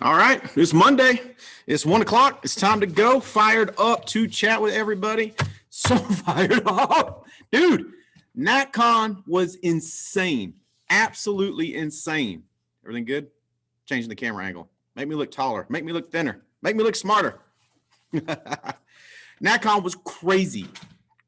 All right, it's Monday. It's 1 o'clock. It's time to go. Fired up to chat with everybody. So fired up. Dude, NatCon was insane. Absolutely insane. Everything good? Changing the camera angle. Make me look taller. Make me look thinner. Make me look smarter. NatCon was crazy.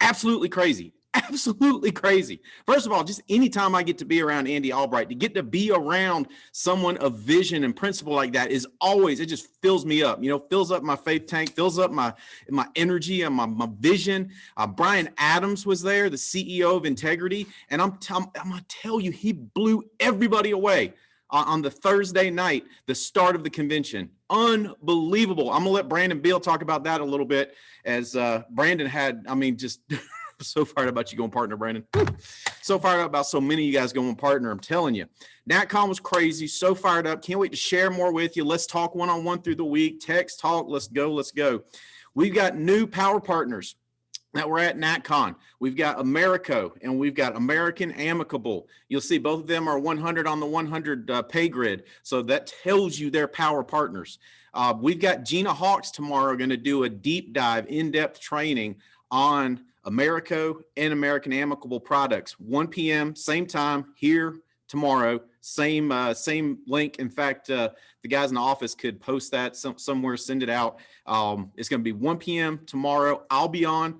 Absolutely crazy. Absolutely crazy. First of all, just anytime I get to be around Andy Albright, to get to be around someone of vision and principle like that is always, it just fills me up, fills up my faith tank, fills up my energy and my vision. Brian Adams was there, the CEO of Integrity. And I'm going to tell you, he blew everybody away on the Thursday night, the start of the convention. Unbelievable. I'm going to let Brandon Beal talk about that a little bit, as Brandon had, just so fired up about you going partner, Brandon. So fired up about so many of you guys going partner. I'm telling you, NatCon was crazy. So fired up. Can't wait to share more with you. Let's talk one-on-one through the week. Text, talk. Let's go. Let's go. We've got new power partners that we're at NatCon. We've got Americo and we've got American Amicable. You'll see both of them are 100 on the 100 pay grid. So that tells you they're power partners. We've got Gina Hawks tomorrow going to do a deep dive, in-depth training on Americo and American Amicable products. 1 p.m. same time here tomorrow. Same link. In fact, the guys in the office could post that somewhere, send it out. It's going to be 1 p.m. tomorrow. I'll be on.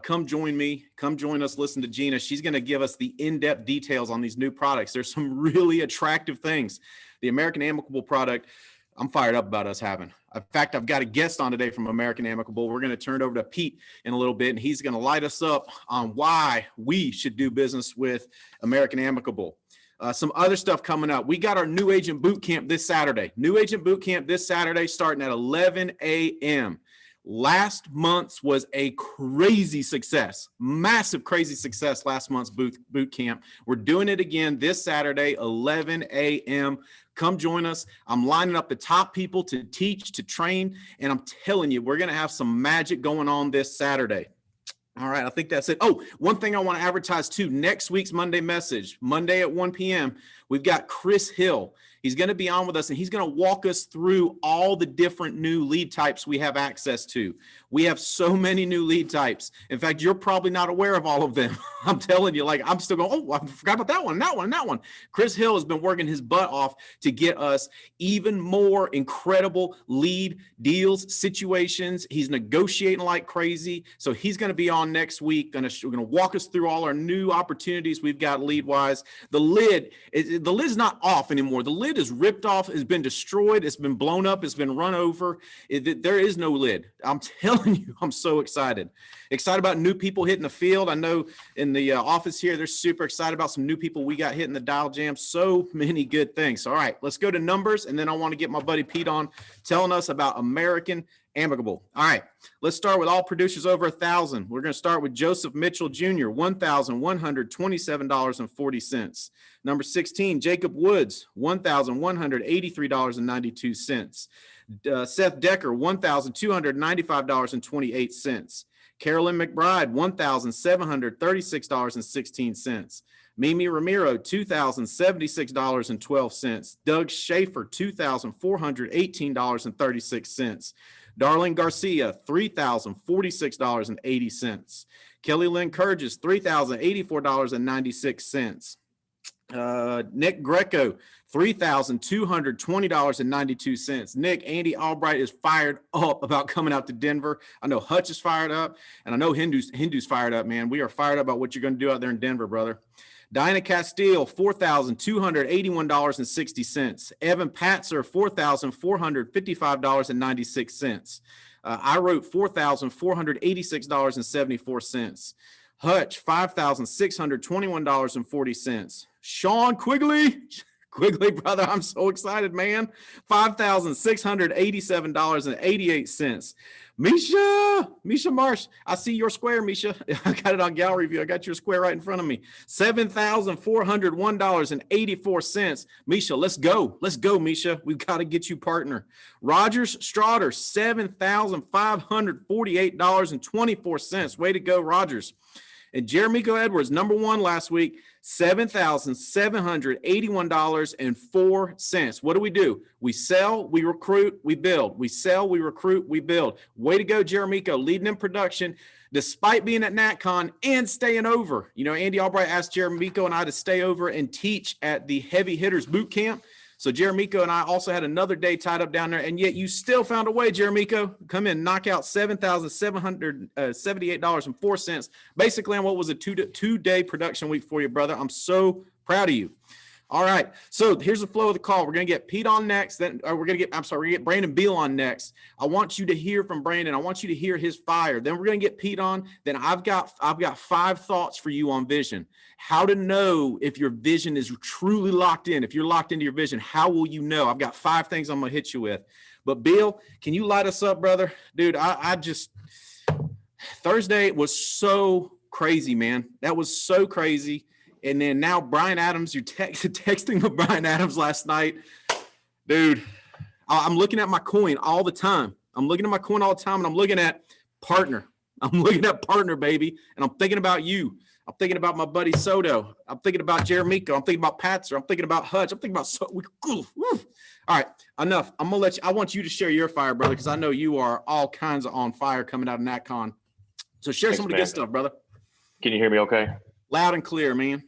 Come join me. Come join us. Listen to Gina. She's going to give us the in-depth details on these new products. There's some really attractive things. The American Amicable product, I'm fired up about us having. In fact, I've got a guest on today from American Amicable. We're going to turn it over to Pete in a little bit, and he's going to light us up on why we should do business with American Amicable. Some other stuff coming up. We got our New Agent Boot Camp this Saturday. New Agent Boot Camp this Saturday starting at 11 a.m. Last month's was a crazy success, massive crazy success. Last month's boot camp. We're doing it again this Saturday, 11 a.m. Come join us. I'm lining up the top people to teach, to train, and I'm telling you, we're going to have some magic going on this Saturday. All right, I think that's it. Oh, one thing I want to advertise too, next week's Monday message, Monday at 1 p.m., we've got Chris Hill. He's going to be on with us, and he's going to walk us through all the different new lead types we have access to. We have so many new lead types. In fact, you're probably not aware of all of them. I'm telling you, like, I'm still going, oh, I forgot about that one, that one, that one. Chris Hill has been working his butt off to get us even more incredible lead deals, situations. He's negotiating like crazy. So he's going to be on next week. We're going to walk us through all our new opportunities we've got lead-wise. The lid's not off anymore. The lid is ripped off, has been destroyed, it's been blown up, it's been run over. There is no lid. I'm telling you, I'm so excited. Excited about new people hitting the field. I know in the office here, they're super excited about some new people we got hitting the dial jam. So many good things. All right, let's go to numbers, and then I want to get my buddy Pete on telling us about American Amicable. All right, let's start with all producers over 1,000. We're going to start with Joseph Mitchell Jr., $1,127.40. Number 16, Jacob Woods, $1,183.92. Seth Decker, $1,295.28. Carolyn McBride, $1,736.16. Mimi Ramiro, $2,076.12. Doug Schaefer, $2,418.36. Darlene Garcia, $3,046.80. Kelly Lynn Curgis, $3,084.96. Nick Greco, $3,220.92. Nick, Andy Albright is fired up about coming out to Denver. I know Hutch is fired up, and I know Hindu's fired up, man. We are fired up about what you're going to do out there in Denver, brother. Diana Castile, $4,281.60. Evan Patzer, $4,455.96. I wrote $4,486.74. Hutch, $5,621.40. Sean Quigley, brother, I'm so excited, man. $5,687.88. Misha Marsh, I see your square, Misha. I got it on gallery view. I got your square right in front of me. $7,401.84. Misha, let's go. Let's go, Misha. We've got to get you partner. Rogers Straughter, $7,548.24. Way to go, Rogers. And Jeremico Edwards, number one last week, $7,781.04. What do? We sell, we recruit, we build. We sell, we recruit, we build. Way to go, Jeremico, leading in production despite being at NatCon and staying over. You know, Andy Albright asked Jeremico and I to stay over and teach at the Heavy Hitters Boot Camp. So Jeremico and I also had another day tied up down there, and yet you still found a way, Jeremico. Come in, knock out $7,778.04, basically on what was a two-day production week for you, brother. I'm so proud of you. All right, so here's the flow of the call. We're going to get Pete on next. Then we're going to get Brandon Beal on next. I want you to hear from Brandon. I want you to hear his fire. Then we're going to get Pete on. Then I've got 5 thoughts for you on vision. How to know if your vision is truly locked in. If you're locked into your vision, how will you know? I've got 5 things I'm going to hit you with. But Beal, can you light us up, brother? Dude, I just Thursday was so crazy, man. That was so crazy. And then now Brian Adams, you're texting with Brian Adams last night. Dude, I'm looking at my coin all the time. And I'm looking at partner. I'm looking at partner, baby. And I'm thinking about you. I'm thinking about my buddy Soto. I'm thinking about Jeremico. I'm thinking about Patzer. I'm thinking about Hutch. I'm thinking about all right, enough. I want you to share your fire, brother, because I know you are all kinds of on fire coming out of NatCon. So share some of the good stuff, brother. Can you hear me okay? Loud and clear, man.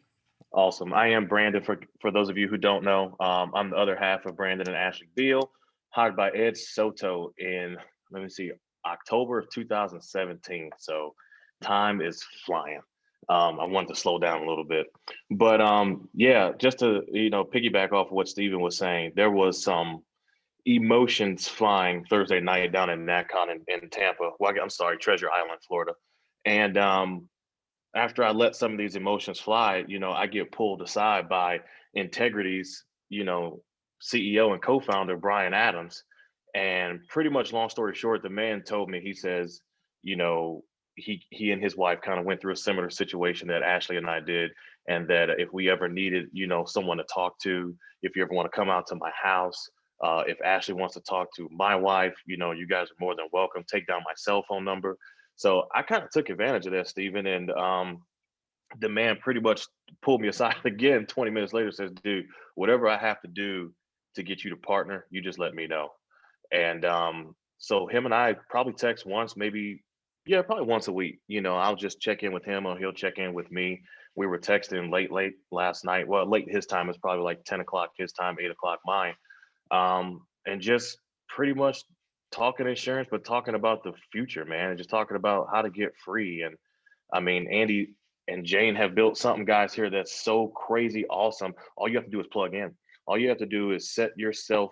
Awesome. I am Brandon. For those of you who don't know, I'm the other half of Brandon and Ashley Beal, hired by Ed Soto in, October of 2017. So time is flying. I wanted to slow down a little bit, but yeah, just to piggyback off of what Steven was saying, there was some emotions flying Thursday night down in NatCon in Tampa. Well, I'm sorry, Treasure Island, Florida, and after I let some of these emotions fly, I get pulled aside by Integrity's, CEO and co-founder, Brian Adams. And pretty much long story short, the man told me, he says, he and his wife kind of went through a similar situation that Ashley and I did. And that if we ever needed, someone to talk to, if you ever want to come out to my house, if Ashley wants to talk to my wife, you guys are more than welcome. Take down my cell phone number. So I kind of took advantage of that, Stephen, and the man pretty much pulled me aside again 20 minutes later, says, dude, whatever I have to do to get you to partner, you just let me know. And so him and I probably text once, probably once a week. I'll just check in with him or he'll check in with me. We were texting late last night. Well, late his time is probably like 10 o'clock his time, 8 o'clock mine. And just pretty much talking insurance, but talking about the future, man, and just talking about how to get free. And I mean, Andy and Jane have built something, guys, here that's so crazy awesome. All you have to do is plug in. All you have to do is set yourself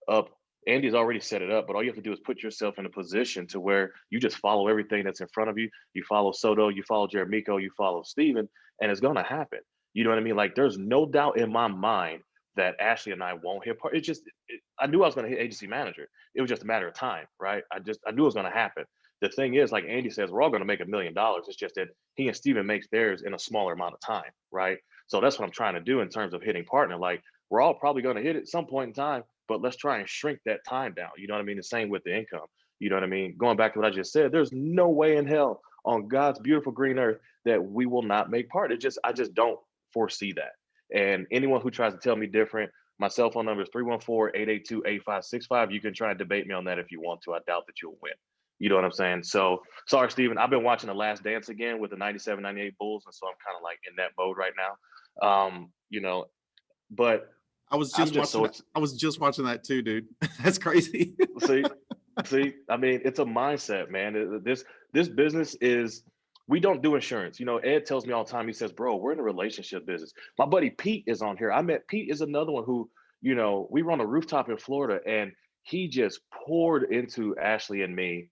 up. Andy's already set it up, but all you have to do is put yourself in a position to where you just follow everything that's in front of you. You follow Soto, you follow Jeremico, you follow Steven, and it's going to happen. You know what I mean? Like, there's no doubt in my mind that Ashley and I won't hit part. I knew I was going to hit agency manager. It was just a matter of time, right? I knew it was going to happen. The thing is, like Andy says, we're all going to make $1 million. It's just that he and Steven makes theirs in a smaller amount of time, right? So that's what I'm trying to do in terms of hitting partner. Like, we're all probably going to hit it at some point in time, but let's try and shrink that time down. You know what I mean? The same with the income. You know what I mean? Going back to what I just said, there's no way in hell on God's beautiful green earth that we will not make part. I just don't foresee that. And anyone who tries to tell me different, my cell phone number is 314-882-8565. You can try and debate me on that if you want to. I doubt that you'll win. You know what I'm saying? So sorry, Steven. I've been watching The Last Dance again with the 97, 98 Bulls. And so I'm kind of like in that mode right now. But I was just watching that too, dude. That's crazy. see, I mean, it's a mindset, man. This business is, we don't do insurance. Ed tells me all the time, he says, bro, we're in a relationship business. My buddy Pete is on here. Pete is another one who, we were on a rooftop in Florida and he just poured into Ashley and me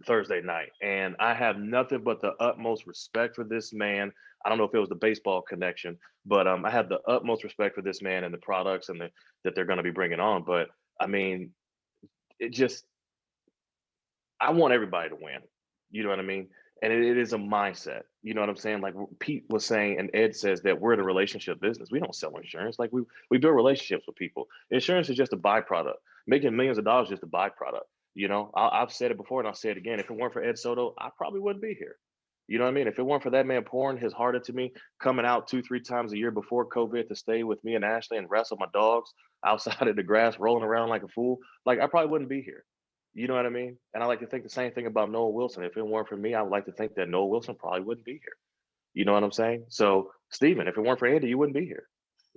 Thursday night. And I have nothing but the utmost respect for this man. I don't know if it was the baseball connection, but I have the utmost respect for this man and the products and that they're going to be bringing on. But I mean, I want everybody to win. You know what I mean? And it is a mindset. You know what I'm saying? Like Pete was saying, and Ed says that we're in a relationship business. We don't sell insurance. Like we build relationships with people. Insurance is just a byproduct. Making millions of dollars is just a byproduct. I've said it before and I'll say it again. If it weren't for Ed Soto, I probably wouldn't be here. You know what I mean? If it weren't for that man pouring his heart into me, coming out 2, 3 times a year before COVID to stay with me and Ashley and wrestle my dogs outside of the grass, rolling around like a fool, like I probably wouldn't be here. You know what I mean? And I like to think the same thing about Noah Wilson. If it weren't for me, I would like to think that Noah Wilson probably wouldn't be here. You know what I'm saying? So, Stephen, if it weren't for Andy, you wouldn't be here,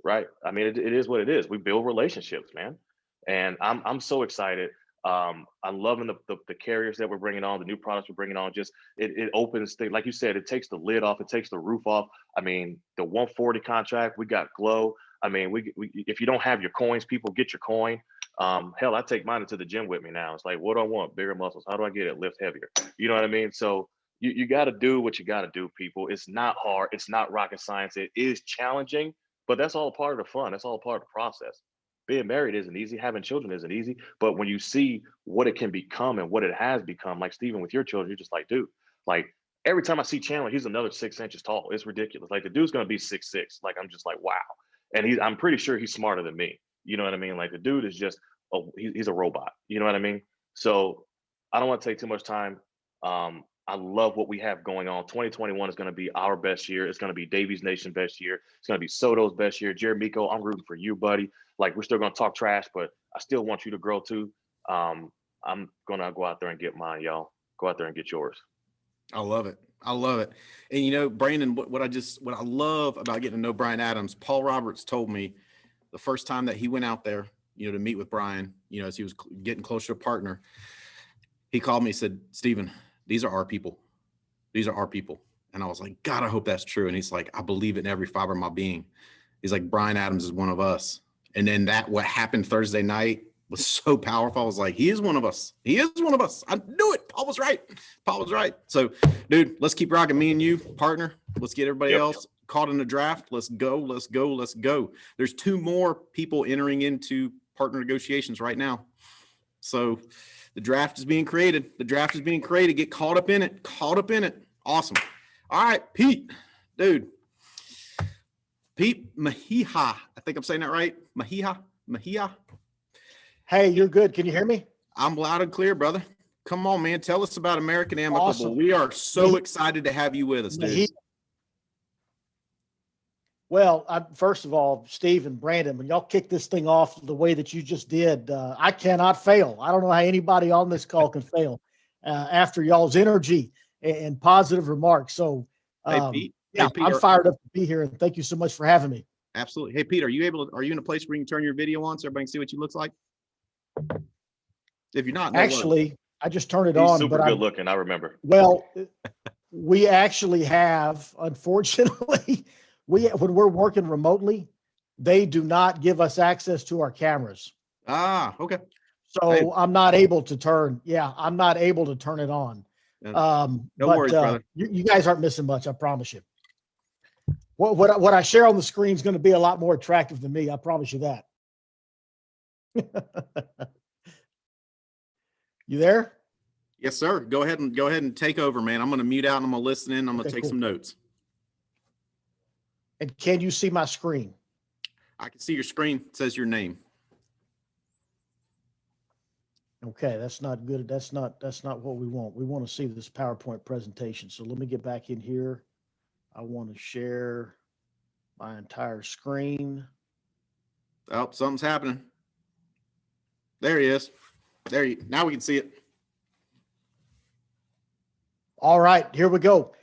right? I mean, it is what it is. We build relationships, man, and I'm so excited. I'm loving the carriers that we're bringing on, the new products we're bringing on. Just it opens things, like you said, it takes the lid off, it takes the roof off. I mean, the 140 contract, we got Glow. I mean, we if you don't have your coins, people get your coin. Hell, I take mine into the gym with me now. It's like, what do I want? Bigger muscles. How do I get it? Lift heavier. You know what I mean? So you got to do what you got to do, people. It's not hard. It's not rocket science. It is challenging, but that's all part of the fun. That's all part of the process. Being married isn't easy. Having children isn't easy. But when you see what it can become and what it has become, like Stephen with your children, you're just like, dude, like every time I see Chandler, he's another 6 inches tall. It's ridiculous. Like the dude's going to be 6'6". Like, I'm just like, wow. And I'm pretty sure he's smarter than me. You know what I mean? Like the dude is just, he's a robot. You know what I mean? So I don't want to take too much time. I love what we have going on. 2021 is going to be our best year. It's going to be Davies Nation best year. It's going to be Soto's best year. Jeremico, I'm rooting for you, buddy. Like, we're still going to talk trash, but I still want you to grow too. I'm going to go out there and get mine, y'all. Go out there and get yours. I love it. I love it. And, you know, Brandon, what I love about getting to know Brian Adams, Paul Roberts told me the first time that he went out there, you know, to meet with Brian, you know, as he was getting closer to a partner, he called me and said, Stephen, these are our people. These are our people. And I was like, God, I hope that's true. And he's like, I believe it in every fiber of my being. He's like, Brian Adams is one of us. And then what happened Thursday night was so powerful. I was like, he is one of us. He is one of us. I knew it. Paul was right. Paul was right. So, dude, let's keep rocking. Me and you, partner. Let's get everybody else caught in the draft. Let's go. Let's go. Let's go. There's 2 more people entering into partner negotiations right now. So the draft is being created. The draft is being created. Get caught up in it. Caught up in it. Awesome. All right, Pete, dude. Pete Mejia. I think I'm saying that right. Mejia. Hey, you're good. Can you hear me? I'm loud and clear, brother. Come on, man. Tell us about American Amicable. Awesome. We are so excited to have you with us, dude. Well, first of all, Steve and Brandon, when y'all kick this thing off the way that you just did, I cannot fail. I don't know how anybody on this call can fail after y'all's energy and positive remarks. So, hey, Pete. Yeah, hey, Pete, I'm fired up to be here, and thank you so much for having me. Absolutely. Hey, Pete, are you in a place where you can turn your video on so everybody can see what you look like? If you're not, Actually, I just turned it He's on. super good looking. I remember. Well, we actually have, unfortunately, when we're working remotely, they do not give us access to our cameras. Ah, okay. So hey. I'm not able to turn it on. No worries, brother. You guys aren't missing much, I promise you. What I share on the screen is going to be a lot more attractive than me. I promise you that. You there? Yes, sir. Go ahead and take over, man. I'm going to mute out and I'm going to listen in. I'm going to take some notes. And can you see my screen? I can see your screen. It says your name. Okay, that's not good. That's not what we want. We want to see this PowerPoint presentation. So let me get back in here. I want to share my entire screen. Oh, something's happening. There he is. Now we can see it. All right, here we go.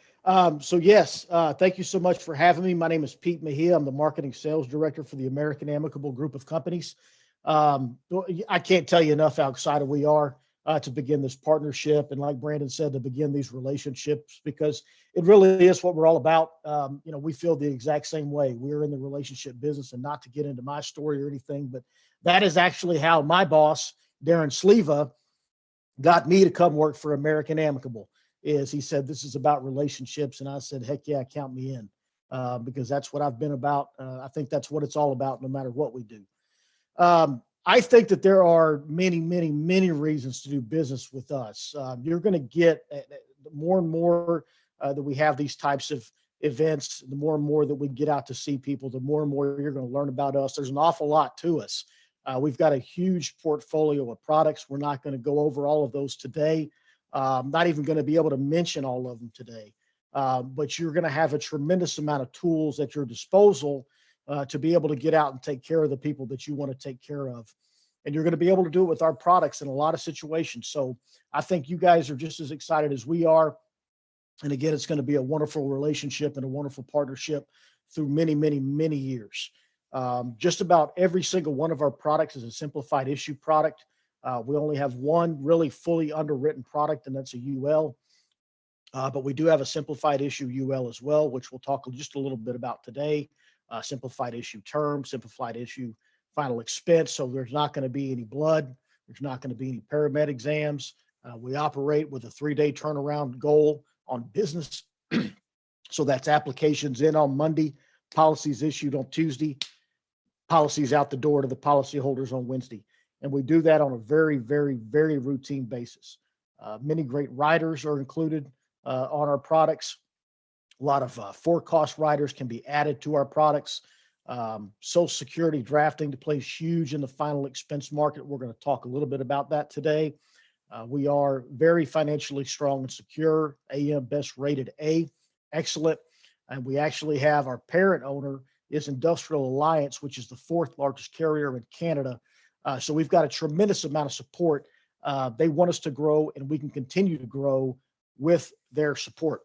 So yes, thank you so much for having me. My name is Pete Mejia. I'm the marketing sales director for the American Amicable Group of Companies. I can't tell you enough how excited we are to begin this partnership. And like Brandon said, to begin these relationships, because it really is what we're all about. We feel the exact same way. We're in the relationship business, and not to get into my story or anything, but that is actually how my boss, Darren Sleva, got me to come work for American Amicable. Is he said, this is about relationships. And I said, heck yeah, count me in, because that's what I've been about. I think that's what it's all about, no matter what we do. I think that there are many, many, many reasons to do business with us. You're going to get more and more that we have these types of events, the more and more that we get out to see people, the more and more you're going to learn about us. There's an awful lot to us. We've got a huge portfolio of products. We're not going to go over all of those today. I'm not even going to be able to mention all of them today. but you're going to have a tremendous amount of tools at your disposal to be able to get out and take care of the people that you want to take care of. And you're going to be able to do it with our products in a lot of situations. So I think you guys are just as excited as we are. And again, it's going to be a wonderful relationship and a wonderful partnership through many, many, many years. Just about every single one of our products is a simplified issue product. We only have one really fully underwritten product, and that's a UL. But we do have a simplified issue UL as well, which we'll talk just a little bit about today. Simplified issue term, simplified issue final expense. So there's not going to be any blood. There's not going to be any paramed exams. We operate with a 3-day turnaround goal on business. So that's applications in on Monday, policies issued on Tuesday, policies out the door to the policyholders on Wednesday. And we do that on a very, very, very routine basis. Many great writers are included on our products. A lot of for-cost riders can be added to our products. Social Security drafting plays huge in the final expense market. We're going to talk a little bit about that today. We are very financially strong and secure, AM Best rated A, excellent. And we actually have our parent owner is Industrial Alliance, which is the 4th largest carrier in Canada. So we've got a tremendous amount of support. They want us to grow, and we can continue to grow with their support.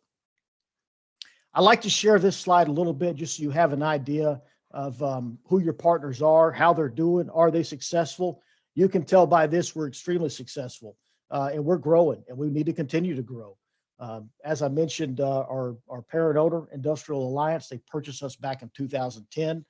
I like to share this slide a little bit just so you have an idea of who your partners are, how they're doing, are they successful? You can tell by this we're extremely successful, and we're growing, and we need to continue to grow. As I mentioned, our parent owner, Industrial Alliance, they purchased us back in 2010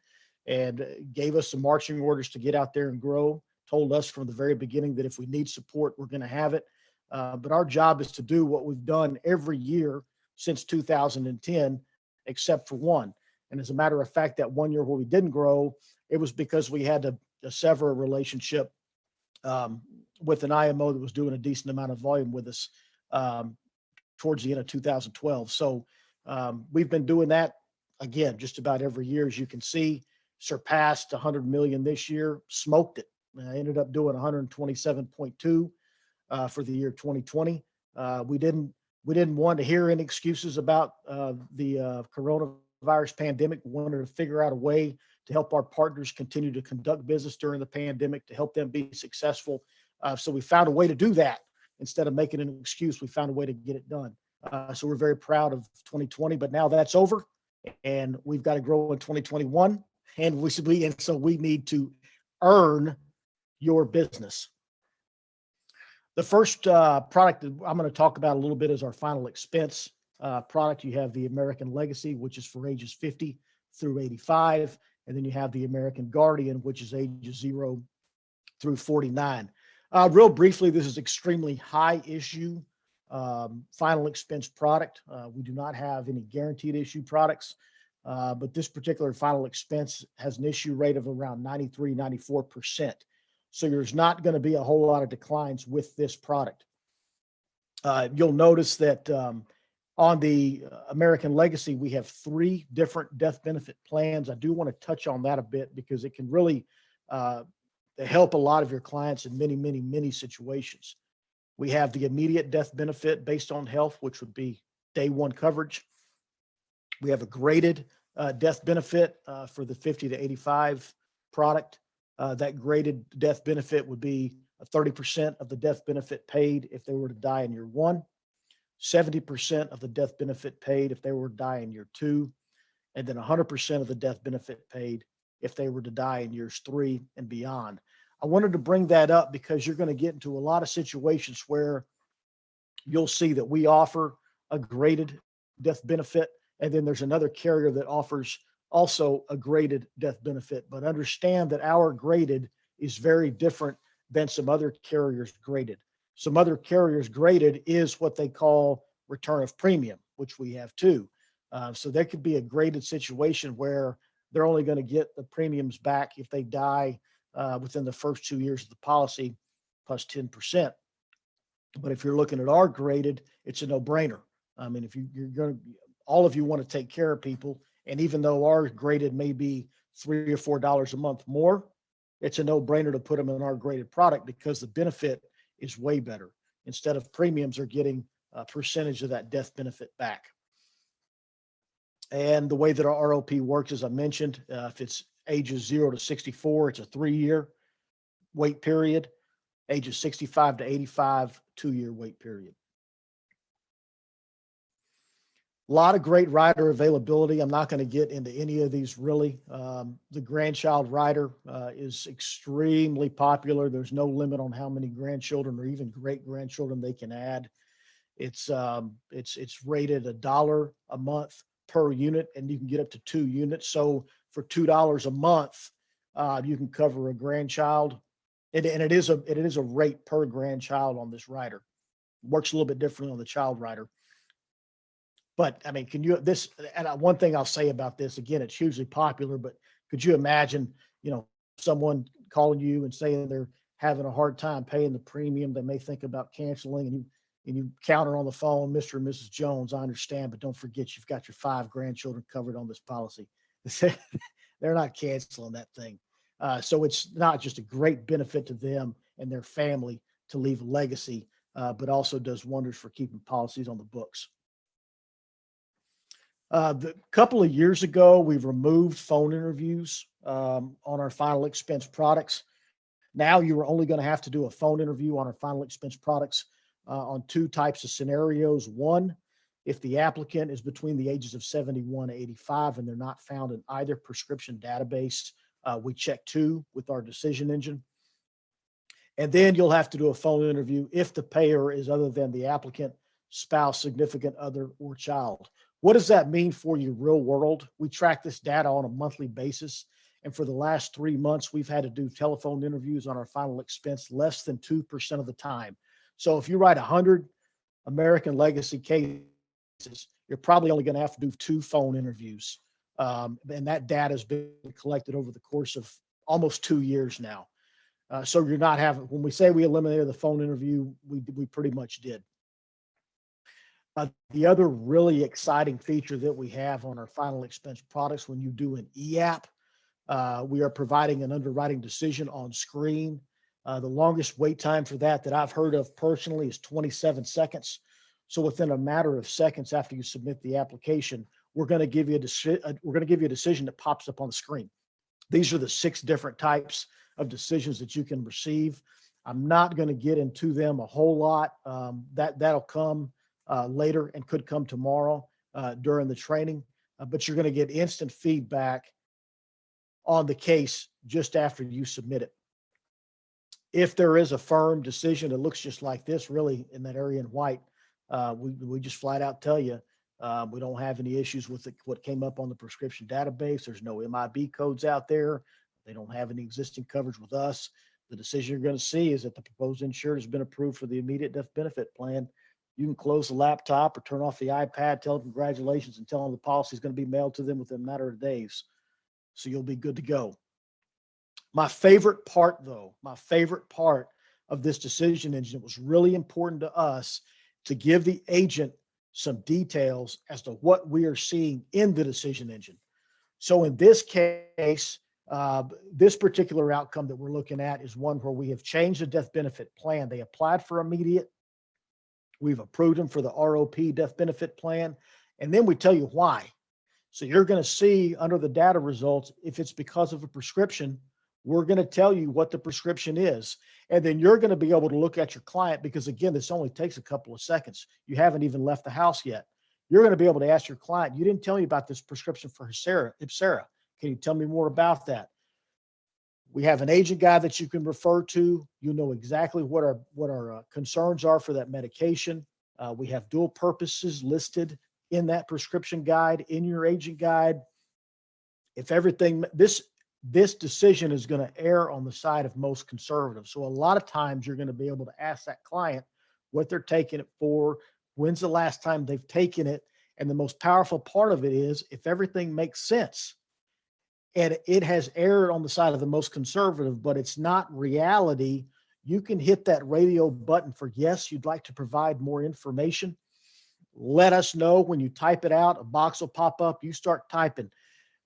and gave us some marching orders to get out there and grow, told us from the very beginning that if we need support, we're going to have it. But our job is to do what we've done every year since 2010, except for one. And as a matter of fact, that 1 year where we didn't grow, it was because we had to sever a relationship with an IMO that was doing a decent amount of volume with us towards the end of 2012. So we've been doing that, again, just about every year, as you can see, surpassed 100 million this year, smoked it. I ended up doing 127.2 for the year 2020. We didn't want to hear any excuses about the coronavirus pandemic. We wanted to figure out a way to help our partners continue to conduct business during the pandemic, to help them be successful. So we found a way to do that. Instead of making an excuse, we found a way to get it done. So we're very proud of 2020, but now that's over, and we've got to grow in 2021. And so we need to earn your business. The first product that I'm going to talk about a little bit is our final expense product. You have the American Legacy, which is for ages 50 through 85. And then you have the American Guardian, which is ages 0 through 49. Real briefly, this is extremely high issue final expense product. We do not have any guaranteed issue products, but this particular final expense has an issue rate of around 93, 94%. So there's not going to be a whole lot of declines with this product. You'll notice that on the American Legacy, we have 3 different death benefit plans. I do want to touch on that a bit because it can really help a lot of your clients in many, many, many situations. We have the immediate death benefit based on health, which would be day 1 coverage. We have a graded death benefit for the 50 to 85 product. That graded death benefit would be 30% of the death benefit paid if they were to die in year 1, 70% of the death benefit paid if they were to die in year 2, and then 100% of the death benefit paid if they were to die in years 3 and beyond. I wanted to bring that up because you're going to get into a lot of situations where you'll see that we offer a graded death benefit, and then there's another carrier that offers also a graded death benefit. But understand that our graded is very different than some other carriers graded. Some other carriers graded is what they call return of premium, which we have too. So there could be a graded situation where they're only going to get the premiums back if they die within the first 2 years of the policy plus 10%. But if you're looking at our graded, it's a no-brainer. I mean, if you're going to, all of you want to take care of people, and even though our graded may be $3 or $4 a month more, it's a no-brainer to put them in our graded product because the benefit is way better. Instead of premiums, are getting a percentage of that death benefit back. And the way that our ROP works, as I mentioned, if it's ages 0 to 64, it's a 3-year wait period. Ages 65 to 85, 2-year wait period. A lot of great rider availability. I'm not going to get into any of these really. The grandchild rider is extremely popular. There's no limit on how many grandchildren or even great grandchildren they can add. It's rated $1 a month per unit, and you can get up to 2 units. So for $2 a month, you can cover a grandchild, and it is a rate per grandchild on this rider. It works a little bit differently on the child rider. But I mean, one thing I'll say about this, again, it's hugely popular, but could you imagine, someone calling you and saying they're having a hard time paying the premium, they may think about canceling, and you counter on the phone, Mr. and Mrs. Jones, I understand, but don't forget you've got your 5 grandchildren covered on this policy. They're not canceling that thing. So it's not just a great benefit to them and their family to leave a legacy, but also does wonders for keeping policies on the books. The couple of years ago, we've removed phone interviews on our final expense products. Now you are only going to have to do a phone interview on our final expense products on 2 types of scenarios. One, if the applicant is between the ages of 71 and 85 and they're not found in either prescription database, we check 2 with our decision engine. And then you'll have to do a phone interview if the payer is other than the applicant, spouse, significant other, or child. What does that mean for you real world? We track this data on a monthly basis. And for the last 3 months, we've had to do telephone interviews on our final expense less than 2% of the time. So if you write 100 American Legacy cases, you're probably only going to have to do 2 phone interviews. And that data has been collected over the course of almost 2 years now. So you're not having, when we say we eliminated the phone interview, we pretty much did. The other really exciting feature that we have on our final expense products, when you do an e-app, we are providing an underwriting decision on screen. The longest wait time for that I've heard of personally is 27 seconds. So within a matter of seconds after you submit the application, we're going to give you a decision that pops up on the screen. These are the 6 different types of decisions that you can receive. I'm not going to get into them a whole lot. That'll come later and could come tomorrow during the training, but you're going to get instant feedback on the case just after you submit it. If there is a firm decision that looks just like this, really in that area in white, we just flat out tell you we don't have any issues with what came up on the prescription database. There's no MIB codes out there. They don't have any existing coverage with us. The decision you're going to see is that the proposed insured has been approved for the immediate death benefit plan. You can close the laptop or turn off the iPad, tell them congratulations, and tell them the policy is going to be mailed to them within a matter of days. So you'll be good to go. My favorite part of this decision engine, it was really important to us to give the agent some details as to what we are seeing in the decision engine. So in this case, this particular outcome that we're looking at is one where we have changed the death benefit plan. They applied for immediate. We've approved them for the ROP death benefit plan, and then we tell you why. So you're going to see under the data results, if it's because of a prescription, we're going to tell you what the prescription is. And then you're going to be able to look at your client, because again, this only takes a couple of seconds. You haven't even left the house yet. You're going to be able to ask your client, you didn't tell me about this prescription for Ipsera. Can you tell me more about that? We have an agent guide that you can refer to. You know exactly what our concerns are for that medication. We have dual purposes listed in that prescription guide, in your agent guide. If everything, this decision is going to err on the side of most conservative. So a lot of times you're going to be able to ask that client what they're taking it for, when's the last time they've taken it. And the most powerful part of it is if everything makes sense. And it has erred on the side of the most conservative, but it's not reality. You can hit that radio button for yes, you'd like to provide more information. Let us know when you type it out. A box will pop up. You start typing.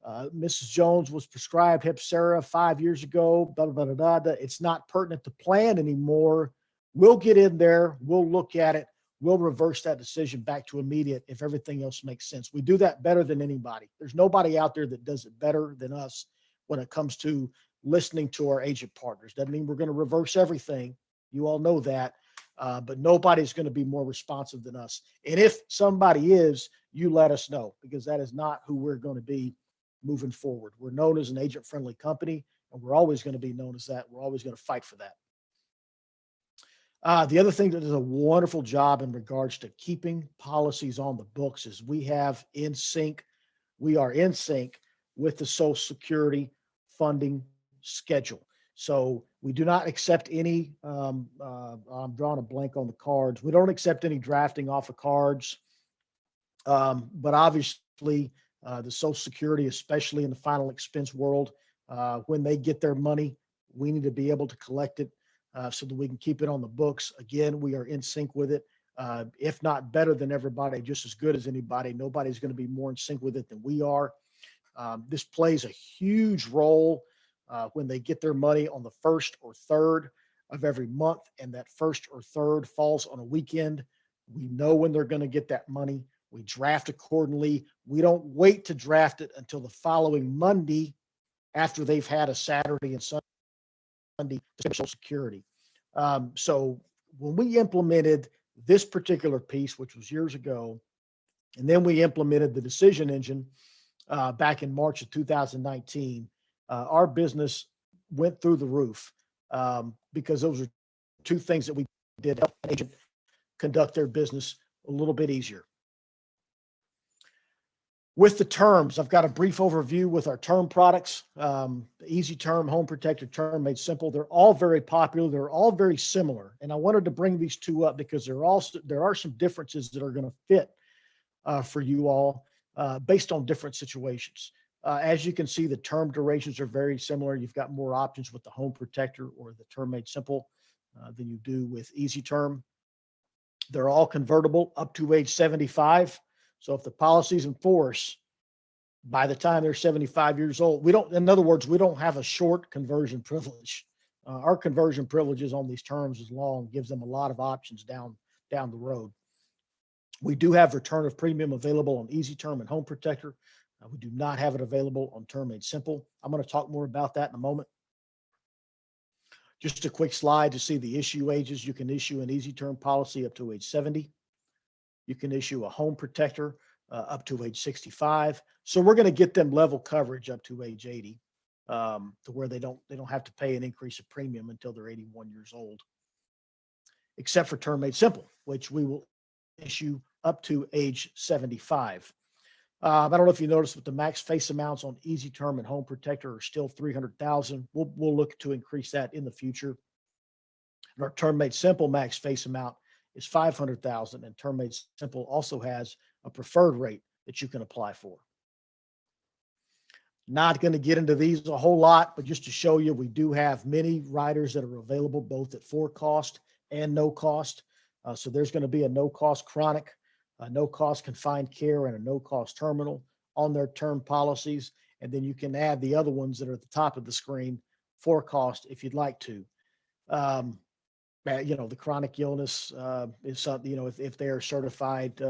Mrs. Jones was prescribed Ipsera 5 years ago. Blah, blah, blah, blah. It's not pertinent to plan anymore. We'll get in there. We'll look at it. we'll reverse that decision back to immediate if everything else makes sense. We do that better than anybody. There's nobody out there that does it better than us when it comes to listening to our agent partners. Doesn't mean we're going to reverse everything. You all know that. But nobody's going to be more responsive than us. And if somebody is, you let us know, because that is not who we're going to be moving forward. We're known as an agent-friendly company, and we're always going to be known as that. We're always going to fight for that. The other thing that does a wonderful job in regards to keeping policies on the books is we are in sync with the Social Security funding schedule. So we do not accept any, I'm drawing a blank on the cards. We don't accept any drafting off of cards. But obviously the Social Security, especially in the final expense world, when they get their money, we need to be able to collect it so that we can keep it on the books. Again, we are in sync with it. If not better than everybody, just as good as anybody. Nobody's going to be more in sync with it than we are. This plays a huge role when they get their money on the 1st or 3rd of every month, and that 1st or 3rd falls on a weekend. We know when they're going to get that money. We draft accordingly. We don't wait to draft it until the following Monday after they've had a Saturday and Sunday to Social Security. So when we implemented this particular piece, which was years ago, and then we implemented the decision engine back in March of 2019, our business went through the roof because those are two things that we did to help an agent conduct their business a little bit easier. With the terms, I've got a brief overview with our term products. The Easy Term, Home Protector, Term Made Simple. They're all very popular. They're all very similar. And I wanted to bring these two up because there are some differences that are going to fit for you all based on different situations. As you can see, the term durations are very similar. You've got more options with the Home Protector or the Term Made Simple than you do with Easy Term. They're all convertible up to age 75. So if the policy's in force by the time they're 75 years old, in other words, we don't have a short conversion privilege. Our conversion privileges on these terms is long, gives them a lot of options down the road. We do have return of premium available on Easy Term and Home Protector. We do not have it available on Term Made Simple. I'm going to talk more about that in a moment. Just a quick slide to see the issue ages. You can issue an Easy Term policy up to age 70. You can issue a Home Protector up to age 65. So we're going to get them level coverage up to age 80 to where they don't have to pay an increase of premium until they're 81 years old, except for Term Made Simple, which we will issue up to age 75. I don't know if you noticed, but the max face amounts on Easy Term and Home Protector are still $300,000. We'll look to increase that in the future. And our Term Made Simple max face amount is $500,000, and Term Made Simple also has a preferred rate that you can apply for. Not going to get into these a whole lot, but just to show you, we do have many riders that are available both at for cost and no cost. So there's going to be a no cost chronic, a no cost confined care, and a no cost terminal on their term policies. And then you can add the other ones that are at the top of the screen for cost if you'd like to. The chronic illness is something, if they are certified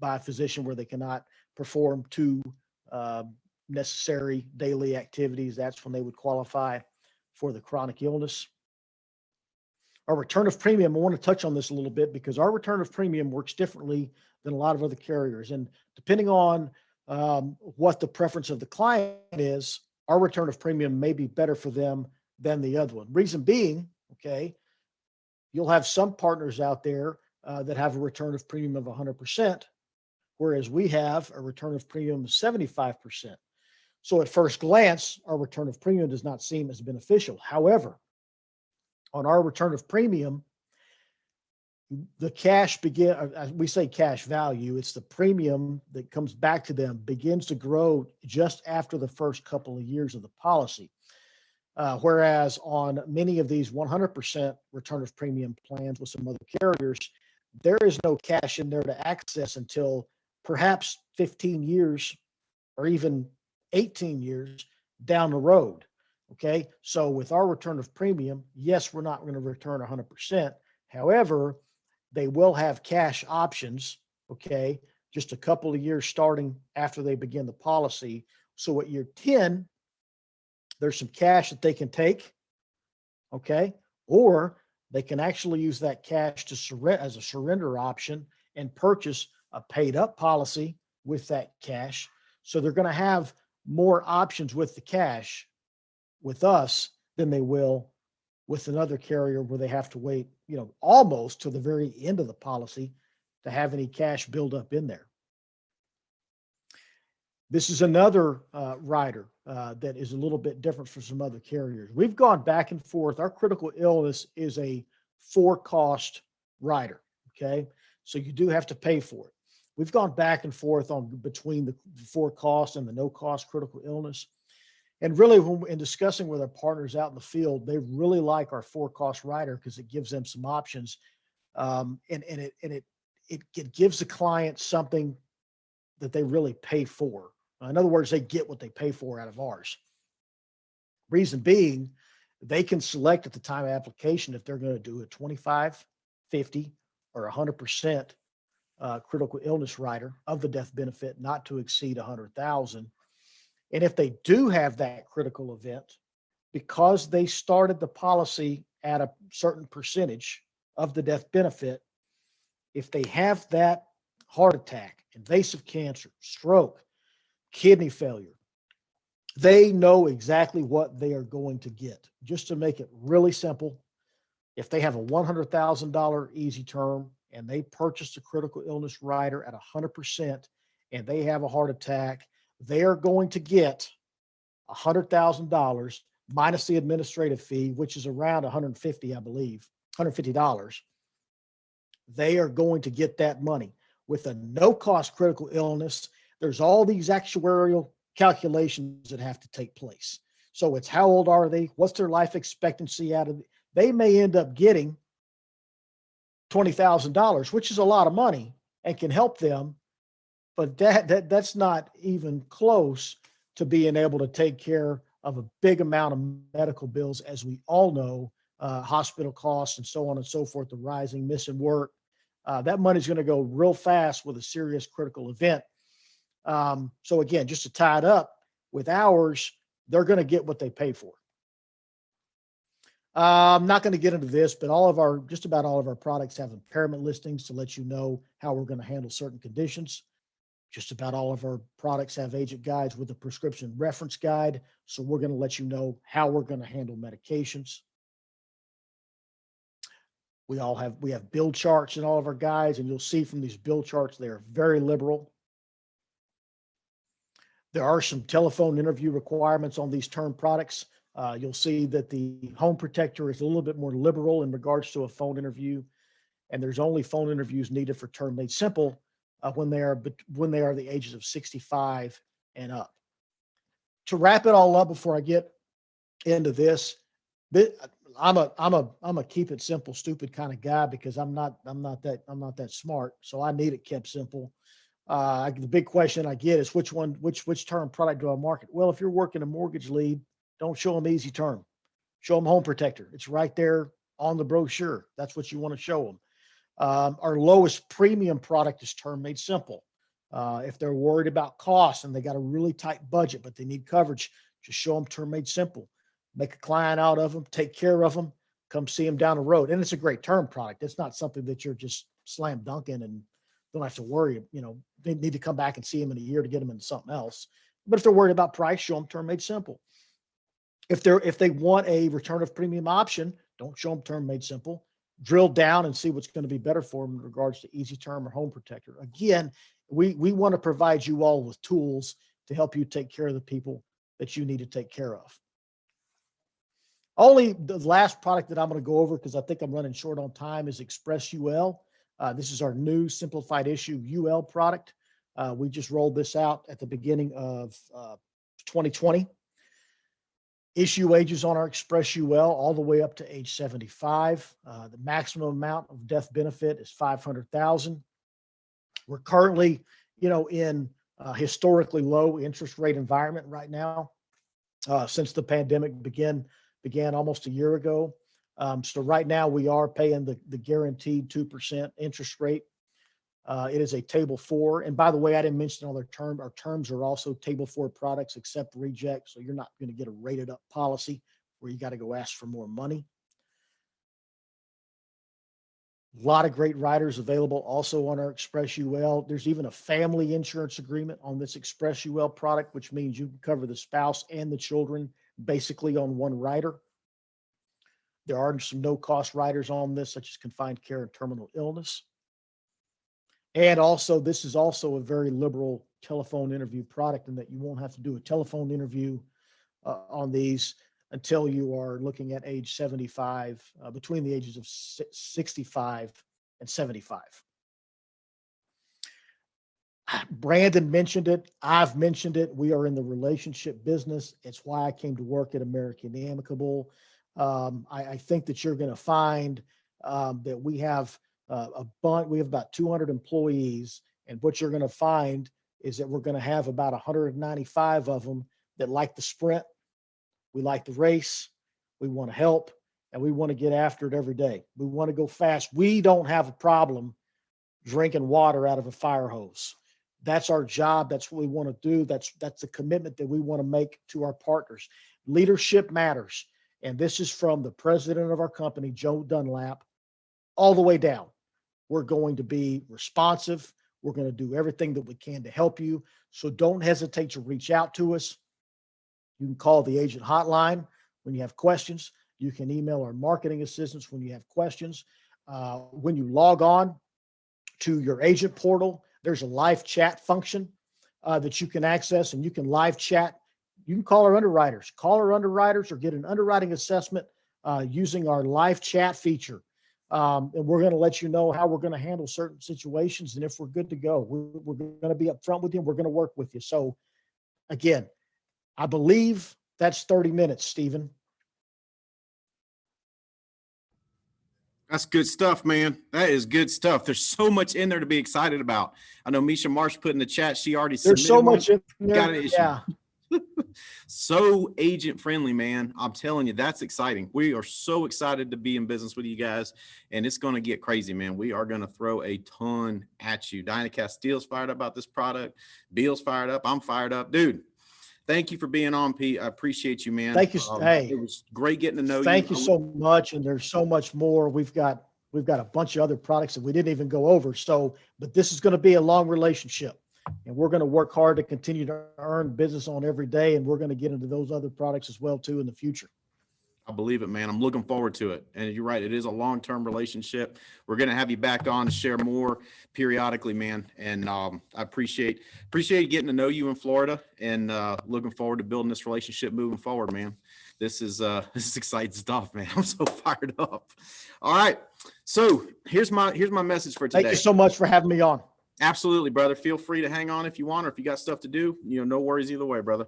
by a physician where they cannot perform two necessary daily activities, that's when they would qualify for the chronic illness. Our return of premium, I want to touch on this a little bit because our return of premium works differently than a lot of other carriers. And depending on what the preference of the client is, our return of premium may be better for them than the other one. Reason being, you'll have some partners out there that have a return of premium of 100%, whereas we have a return of premium of 75%. So at first glance, our return of premium does not seem as beneficial. However, on our return of premium, the we say cash value, it's the premium that comes back to them begins to grow just after the first couple of years of the policy. Whereas on many of these 100% return of premium plans with some other carriers, there is no cash in there to access until perhaps 15 years or even 18 years down the road. Okay. So with our return of premium, yes, we're not going to return 100%. However, they will have cash options, okay, just a couple of years starting after they begin the policy. So at year 10, there's some cash that they can take, okay, or they can actually use that cash to surrender as a surrender option and purchase a paid up policy with that cash. So they're going to have more options with the cash with us than they will with another carrier where they have to wait, almost to the very end of the policy to have any cash build up in there. This is another rider that is a little bit different for some other carriers. We've gone back and forth. Our critical illness is a for-cost rider, okay? So you do have to pay for it. We've gone back and forth on between the for-cost and the no-cost critical illness. And really, in discussing with our partners out in the field, they really like our for-cost rider because it gives them some options, and it gives the client something that they really pay for. In other words, they get what they pay for out of ours. Reason being, they can select at the time of application if they're going to do a 25, 50, or 100% critical illness rider of the death benefit, not to exceed 100,000. And if they do have that critical event, because they started the policy at a certain percentage of the death benefit, if they have that heart attack, invasive cancer, stroke, kidney failure, they know exactly what they are going to get. Just to make it really simple, if they have a $100,000 easy term and they purchased a critical illness rider at 100% and they have a heart attack, they are going to get $100,000 minus the administrative fee, which is around $150, I believe, $150. They are going to get that money. With a no-cost critical illness, there's all these actuarial calculations that have to take place. So it's how old are they? What's their life expectancy out of it? They may end up getting $20,000, which is a lot of money and can help them, but that's not even close to being able to take care of a big amount of medical bills, as we all know, hospital costs and so on and so forth, the rising, missing work. That money's going to go real fast with a serious critical event. So again, just to tie it up with ours, they're going to get what they pay for. I'm not going to get into this, but just about all of our products have impairment listings to let you know how we're going to handle certain conditions. Just about all of our products have agent guides with a prescription reference guide. So we're going to let you know how we're going to handle medications. We have bill charts in all of our guides, and you'll see from these bill charts, they are very liberal. There are some telephone interview requirements on these term products. You'll see that the Home Protector is a little bit more liberal in regards to a phone interview, and there's only phone interviews needed for term made simple when they are the ages of 65 and up. To wrap it all up before I get into this, I'm a keep it simple, stupid kind of guy because I'm not that smart, so I need it kept simple. The big question I get is which term product do I market? Well, if you're working a mortgage lead, don't show them easy term. Show them Home Protector. It's right there on the brochure. That's what you want to show them. Our lowest premium product is term made simple. If they're worried about costs and they got a really tight budget, but they need coverage, just show them term made simple. Make a client out of them, take care of them, come see them down the road. And it's a great term product. It's not something that you're just slam dunking and don't have to worry. They need to come back and see them in a year to get them into something else. But if they're worried about price, show them term made simple. If they want a return of premium option, don't show them term made simple. Drill down and see what's going to be better for them in regards to easy term or Home Protector. Again, we want to provide you all with tools to help you take care of the people that you need to take care of. Only the last product that I'm going to go over, because I think I'm running short on time, is Express UL. This is our new simplified issue UL product. We just rolled this out at the beginning of 2020. Issue ages on our Express UL all the way up to age 75. The maximum amount of death benefit is $500,000. We're currently, in a historically low interest rate environment right now. Since the pandemic began almost a year ago, So right now we are paying the guaranteed 2% interest rate. It is a table 4. And by the way, I didn't mention all our terms are also table 4 products, except reject. So you're not going to get a rated up policy where you got to go ask for more money. A lot of great riders available also on our Express UL. There's even a family insurance agreement on this Express UL product, which means you can cover the spouse and the children basically on one rider. There are some no-cost riders on this, such as confined care and terminal illness. And also, this is also a very liberal telephone interview product in that you won't have to do a telephone interview on these until you are looking at age 75, between the ages of 65 and 75. Brandon mentioned it. I've mentioned it. We are in the relationship business. It's why I came to work at American Amicable. I think that you're going to find that we have we have about 200 employees, and what you're going to find is that we're going to have about 195 of them that like the sprint. We like the race. We want to help, and we want to get after it every day. We want to go fast. We don't have a problem drinking water out of a fire hose. That's our job. That's what we want to do. That's the commitment that we want to make to our partners. Leadership matters. And this is from the president of our company, Joe Dunlap, all the way down. We're going to be responsive. We're going to do everything that we can to help you. So don't hesitate to reach out to us. You can call the agent hotline when you have questions. You can email our marketing assistants when you have questions. When you log on to your agent portal, there's a live chat function that you can access, and you can live chat. You can call our underwriters, or get an underwriting assessment using our live chat feature. And we're going to let you know how we're going to handle certain situations. And if we're good to go, we're going to be upfront with you, and we're going to work with you. So again, I believe that's 30 minutes, Stephen. That's good stuff, man. That is good stuff. There's so much in there to be excited about. I know Misha Marsh put in the chat. She already There's so much in there. Got an issue. Yeah. So agent friendly, man. I'm telling you, that's exciting. We are so excited to be in business with you guys, and it's going to get crazy, man. We are going to throw a ton at you. Diana Castile's fired up about this product. Beal's fired up. I'm fired up, dude. Thank you for being on, Pete. I appreciate you, man. Thank you. Hey, it was great getting to know you. Thank you so much. And there's so much more. We've got a bunch of other products that we didn't even go over. So, but this is going to be a long relationship, and we're going to work hard to continue to earn business on every day. And we're going to get into those other products as well, too, in the future. I believe it, man. I'm looking forward to it. And you're right. It is a long-term relationship. We're going to have you back on to share more periodically, man. And I appreciate getting to know you in Florida, and looking forward to building this relationship moving forward, man. This is exciting stuff, man. I'm so fired up. All right. So here's my message for today. Thank you so much for having me on. Absolutely, brother. Feel free to hang on if you want, or if you got stuff to do, no worries either way, brother.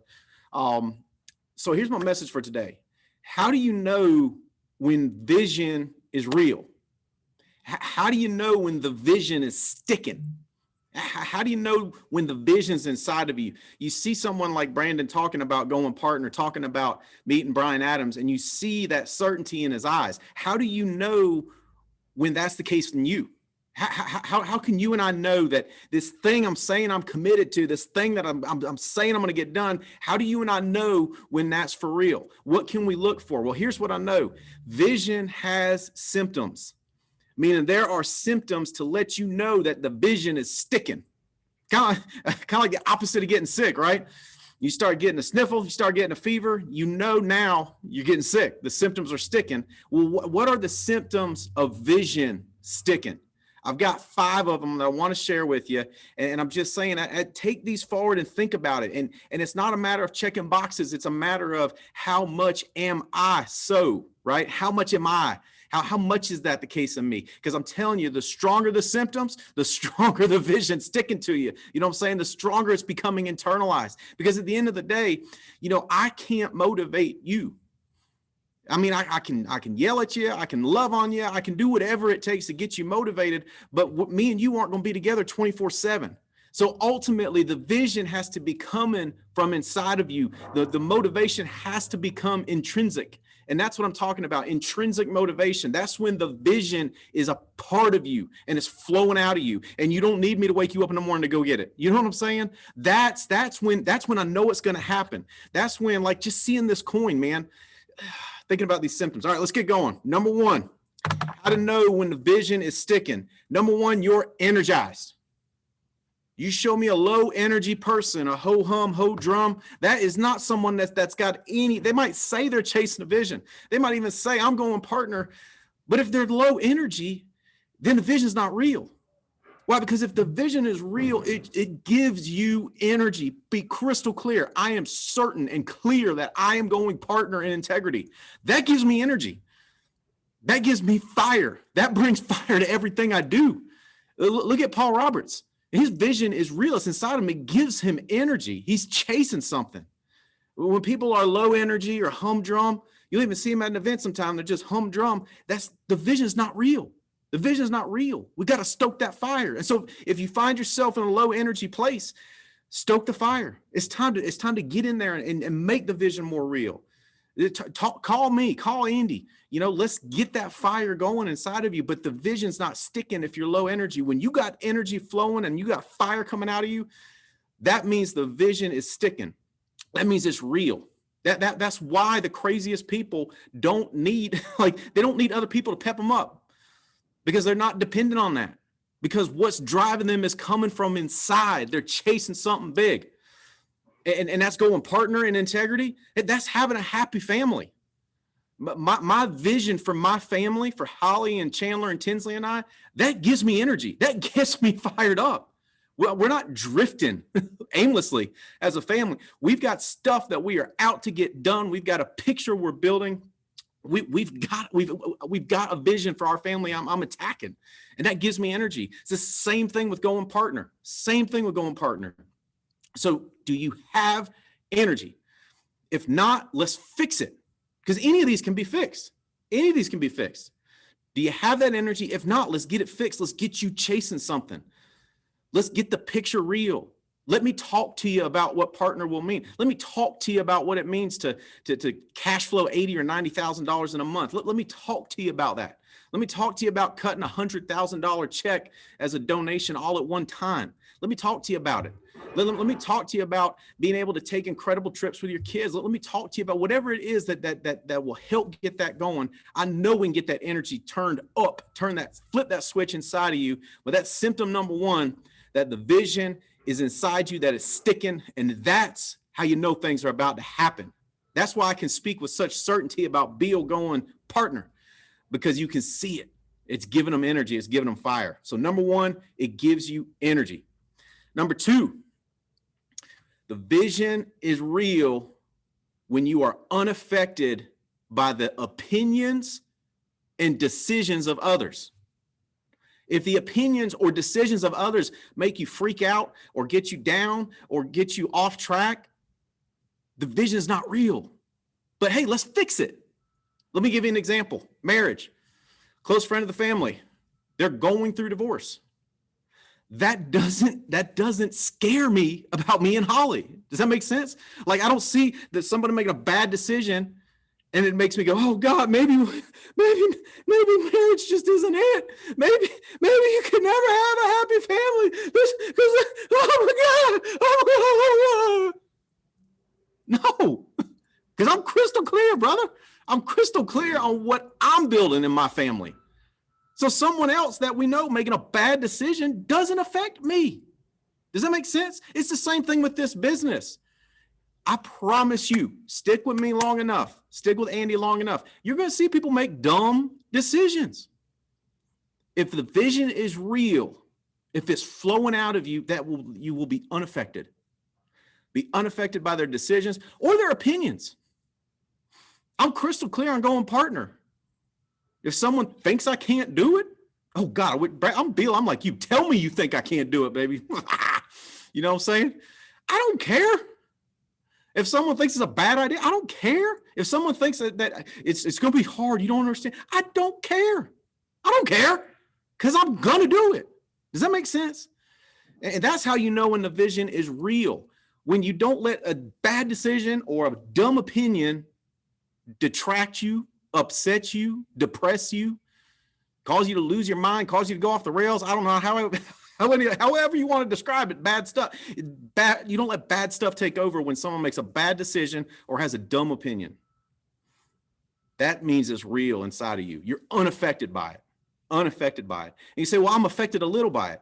So here's my message for today. How do you know when vision is real? How do you know when the vision is sticking? How do you know when the vision's inside of you? You see someone like Brandon talking about going partner, talking about meeting Brian Adams, and you see that certainty in his eyes. How do you know when that's the case in you? How can you and I know that this thing I'm saying I'm committed to, this thing that I'm saying I'm going to get done, how do you and I know when that's for real? What can we look for? Well, here's what I know. Vision has symptoms, meaning there are symptoms to let you know that the vision is sticking. Kind of like the opposite of getting sick, right? You start getting a sniffle, you start getting a fever, now you're getting sick. The symptoms are sticking. Well, what are the symptoms of vision sticking? I've got 5 of them that I want to share with you. And I'm just saying, I take these forward and think about it. And it's not a matter of checking boxes. It's a matter of how much am I so, right? How much am I? How much is that the case in me? Because I'm telling you, the stronger the symptoms, the stronger the vision sticking to you. You know what I'm saying? The stronger it's becoming internalized. Because at the end of the day, I can't motivate you. I mean, I can yell at you, I can love on you, I can do whatever it takes to get you motivated, but me and you aren't going to be together 24/7. So ultimately, the vision has to be coming from inside of you. The motivation has to become intrinsic. And that's what I'm talking about. Intrinsic motivation. That's when the vision is a part of you and it's flowing out of you. And you don't need me to wake you up in the morning to go get it. You know what I'm saying? That's when I know it's going to happen. That's when, like, just seeing this coin, man, thinking about these symptoms. All right, let's get going. Number one, how to know when the vision is sticking. Number one, you're energized. You show me a low energy person, a ho hum, ho drum. That is not someone that's got any, they might say they're chasing a vision. They might even say, I'm going partner. But if they're low energy, then the vision's not real. Why? Because if the vision is real, it gives you energy. Be crystal clear. I am certain and clear that I am going partner in integrity. That gives me energy. That gives me fire. That brings fire to everything I do. Look at Paul Roberts. His vision is real. It's inside him. It gives him energy. He's chasing something. When people are low energy or humdrum, you'll even see them at an event sometime. They're just humdrum. The vision's not real. The vision's not real. We got to stoke that fire. And so if you find yourself in a low energy place, stoke the fire. It's time to get in there and make the vision more real. Call me, call Andy. Let's get that fire going inside of you. But the vision's not sticking if you're low energy. When you got energy flowing and you got fire coming out of you, that means the vision is sticking. That means it's real. That's why the craziest people don't need other people to pep them up, because they're not dependent on that. Because what's driving them is coming from inside. They're chasing something big. And that's going partner in integrity. That's having a happy family. My vision for my family, for Holly and Chandler and Tinsley and I, that gives me energy. That gets me fired up. Well, we're not drifting aimlessly as a family. We've got stuff that we are out to get done. We've got a picture we're building. We've got a vision for our family. I'm attacking, and that gives me energy. It's the same thing with going partner. Same thing with going partner. So do you have energy? If not, let's fix it, because any of these can be fixed. Any of these can be fixed. Do you have that energy? If not, let's get it fixed. Let's get you chasing something. Let's get the picture real. Let me talk to you about what partner will mean. Let me talk to you about what it means to cash flow $80,000 or $90,000 in a month. Let me talk to you about that. Let me talk to you about cutting $100,000 check as a donation all at one time. Let me talk to you about it. Let me talk to you about being able to take incredible trips with your kids. Let me talk to you about whatever it is that will help get that going. I know we can get that energy turned up, flip that switch inside of you. But that's symptom number one, that the vision is inside you, that it's sticking, and that's how you know things are about to happen. That's why I can speak with such certainty about Beal going partner, because you can see it. It's giving them energy. It's giving them fire. So number one, it gives you energy. Number two, the vision is real when you are unaffected by the opinions and decisions of others. If the opinions or decisions of others make you freak out or get you down or get you off track, the vision is not real. But hey, let's fix it. Let me give you an example. Marriage, close friend of the family, they're going through divorce. That doesn't scare me about me and Holly. Does that make sense? Like, I don't see that somebody making a bad decision and it makes me go, oh God, maybe marriage just isn't it. Maybe you could never have a happy family. Oh my God. No, because I'm crystal clear, brother. I'm crystal clear on what I'm building in my family. So someone else that we know making a bad decision doesn't affect me. Does that make sense? It's the same thing with this business. I promise you, stick with me long enough, stick with Andy long enough, you're going to see people make dumb decisions. If the vision is real, if it's flowing out of you, you will be unaffected. Be unaffected by their decisions or their opinions. I'm crystal clear on going partner. If someone thinks I can't do it, oh God, I'm Beal. I'm like, you tell me you think I can't do it, baby. You know what I'm saying? I don't care. If someone thinks it's a bad idea, I don't care. If someone thinks that it's going to be hard, you don't understand, I don't care. I don't care, because I'm going to do it. Does that make sense? And that's how you know when the vision is real. When you don't let a bad decision or a dumb opinion detract you, upset you, depress you, cause you to lose your mind, cause you to go off the rails. I don't know however you want to describe it, bad stuff. You don't let bad stuff take over when someone makes a bad decision or has a dumb opinion. That means it's real inside of you. You're unaffected by it, unaffected by it. And you say, well, I'm affected a little by it.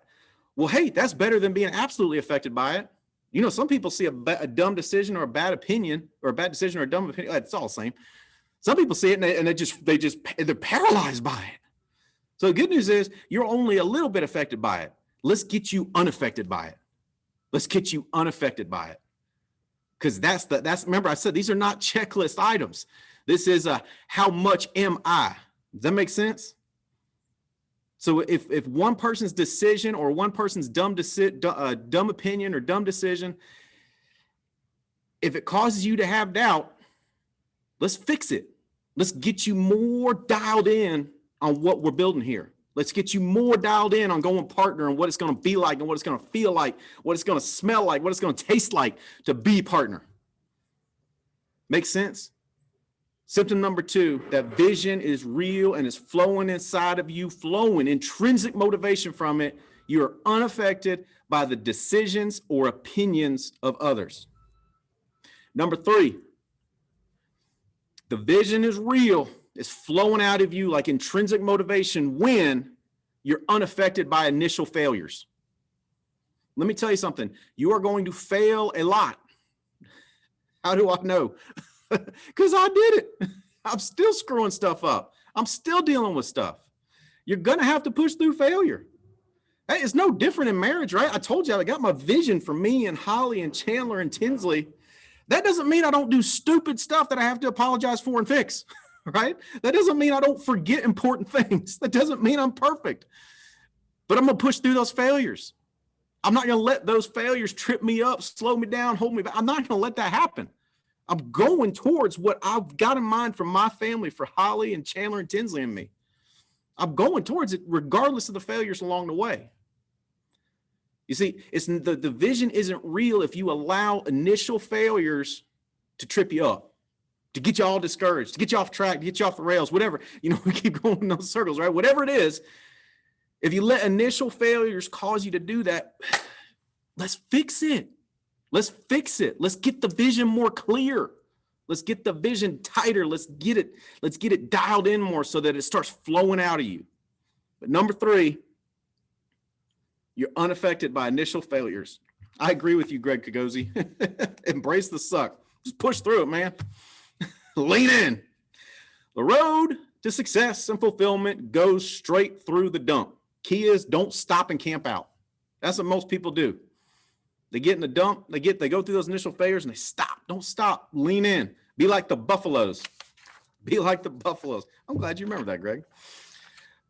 Well, hey, that's better than being absolutely affected by it. You know, some people see a dumb decision or a bad opinion or a bad decision or a dumb opinion. It's all the same. Some people see it and they're paralyzed by it. So the good news is you're only a little bit affected by it. Let's get you unaffected by it. Let's get you unaffected by it. Because remember I said, these are not checklist items. This is how much am I? Does that make sense? So if one person's decision or one person's dumb opinion or dumb decision, if it causes you to have doubt, let's fix it. Let's get you more dialed in on what we're building here. Let's get you more dialed in on going partner and what it's going to be like and what it's going to feel like, what it's going to smell like, what it's going to taste like to be partner. Make sense? Symptom number 2, that vision is real and is flowing inside of you, flowing, intrinsic motivation from it. You're unaffected by the decisions or opinions of others. Number 3, the vision is real. It's flowing out of you like intrinsic motivation when you're unaffected by initial failures. Let me tell you something. You are going to fail a lot. How do I know? Because I did it. I'm still screwing stuff up. I'm still dealing with stuff. You're going to have to push through failure. Hey, it's no different in marriage, right? I told you I got my vision for me and Holly and Chandler and Tinsley. That doesn't mean I don't do stupid stuff that I have to apologize for and fix, right? That doesn't mean I don't forget important things. That doesn't mean I'm perfect. But I'm going to push through those failures. I'm not going to let those failures trip me up, slow me down, hold me back. I'm not going to let that happen. I'm going towards what I've got in mind for my family, for Holly and Chandler and Tinsley and me. I'm going towards it regardless of the failures along the way. You see, it's the vision isn't real if you allow initial failures to trip you up, to get you all discouraged, to get you off track, to get you off the rails, whatever. You know, we keep going in those circles, right? Whatever it is, if you let initial failures cause you to do that, let's fix it. Let's fix it. Let's get the vision more clear. Let's get the vision tighter. Let's get it dialed in more so that it starts flowing out of you. But number 3, you're unaffected by initial failures. I agree with you, Greg Kagosi. Embrace the suck. Just push through it, man. Lean in. The road to success and fulfillment goes straight through the dump. Key is don't stop and camp out. That's what most people do. They get in the dump, they go through those initial failures and they stop. Don't stop. Lean in. Be like the buffaloes. Be like the buffaloes. I'm glad you remember that, Greg.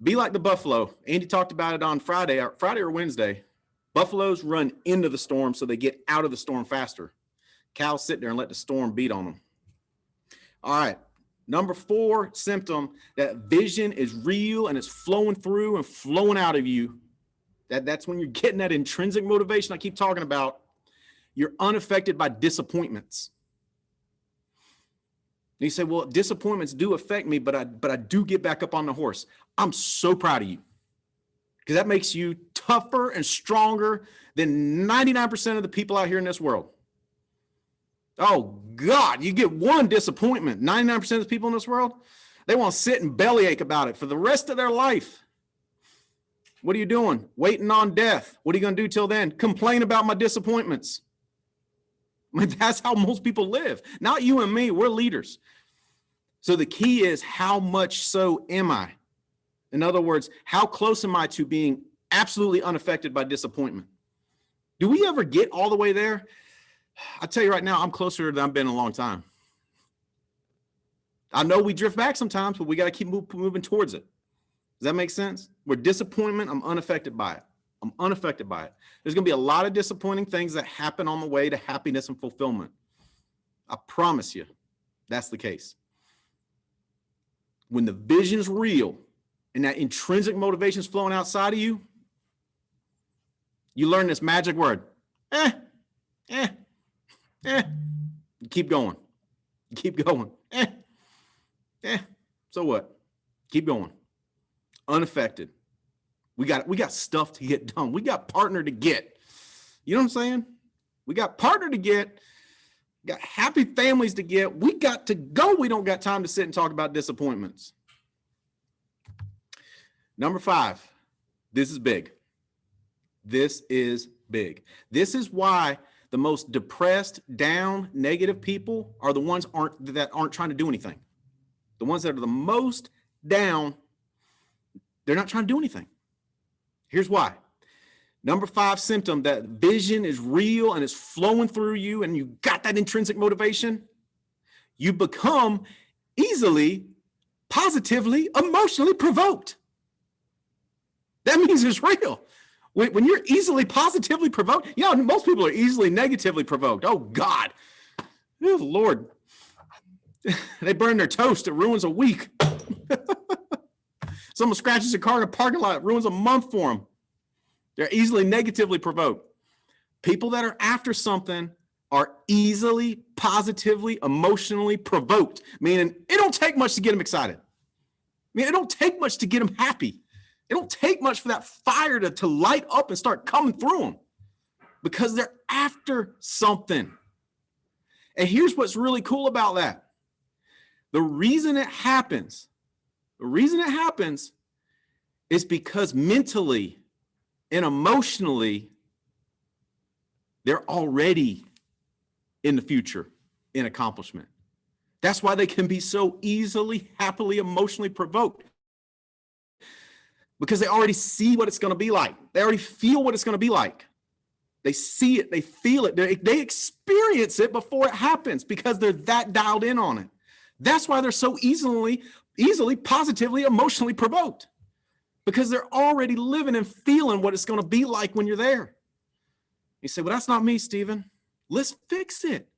Be like the buffalo. Andy talked about it on Friday or Wednesday. Buffaloes run into the storm so they get out of the storm faster. Cows sit there and let the storm beat on them. All right. Number 4 symptom, that vision is real and it's flowing through and flowing out of you. That's when you're getting that intrinsic motivation I keep talking about. You're unaffected by disappointments. And you say, well, disappointments do affect me, but I do get back up on the horse. I'm so proud of you because that makes you tougher and stronger than 99% of the people out here in this world. Oh God, you get one disappointment. 99% of the people in this world, they want to sit and bellyache about it for the rest of their life. What are you doing? Waiting on death. What are you going to do till then? Complain about my disappointments. I mean, that's how most people live. Not you and me. We're leaders. So the key is, how much so am I? In other words, how close am I to being absolutely unaffected by disappointment? Do we ever get all the way there? I tell you right now, I'm closer than I've been in a long time. I know we drift back sometimes, but we got to keep moving towards it. Does that make sense? Where disappointment, I'm unaffected by it. I'm unaffected by it. There's going to be a lot of disappointing things that happen on the way to happiness and fulfillment. I promise you, that's the case. When the vision's real and that intrinsic motivation is flowing outside of you, you learn this magic word. You keep going. You keep going. So what? Keep going. Unaffected. We got stuff to get done. We got partner to get. You know what I'm saying? We got partner to get. Got happy families to get. We got to go. We don't got time to sit and talk about disappointments. Number 5. This is big. This is big. This is why the most depressed, down, negative people are the ones that aren't trying to do anything. The ones that are the most down, they're not trying to do anything. Here's why. Number 5 symptom, that vision is real and it's flowing through you and you got that intrinsic motivation. You become easily, positively, emotionally provoked. That means it's real. When you're easily positively provoked, most people are easily negatively provoked. Oh God, oh Lord. They burn their toast, it ruins a week. Someone scratches a car in a parking lot, it ruins a month for them. They're easily negatively provoked. People that are after something are easily, positively, emotionally provoked, meaning it don't take much to get them excited. It don't take much to get them happy. It don't take much for that fire to light up and start coming through them because they're after something. And here's what's really cool about that. The reason it happens is because mentally and emotionally, they're already in the future in accomplishment. That's why they can be so easily, happily, emotionally provoked. Because they already see what it's going to be like. They already feel what it's going to be like. They see it, they feel it, they experience it before it happens because they're that dialed in on it. That's why they're so easily, positively, emotionally provoked. Because they're already living and feeling what it's going to be like when you're there. You say, well, that's not me, Stephen. Let's fix it.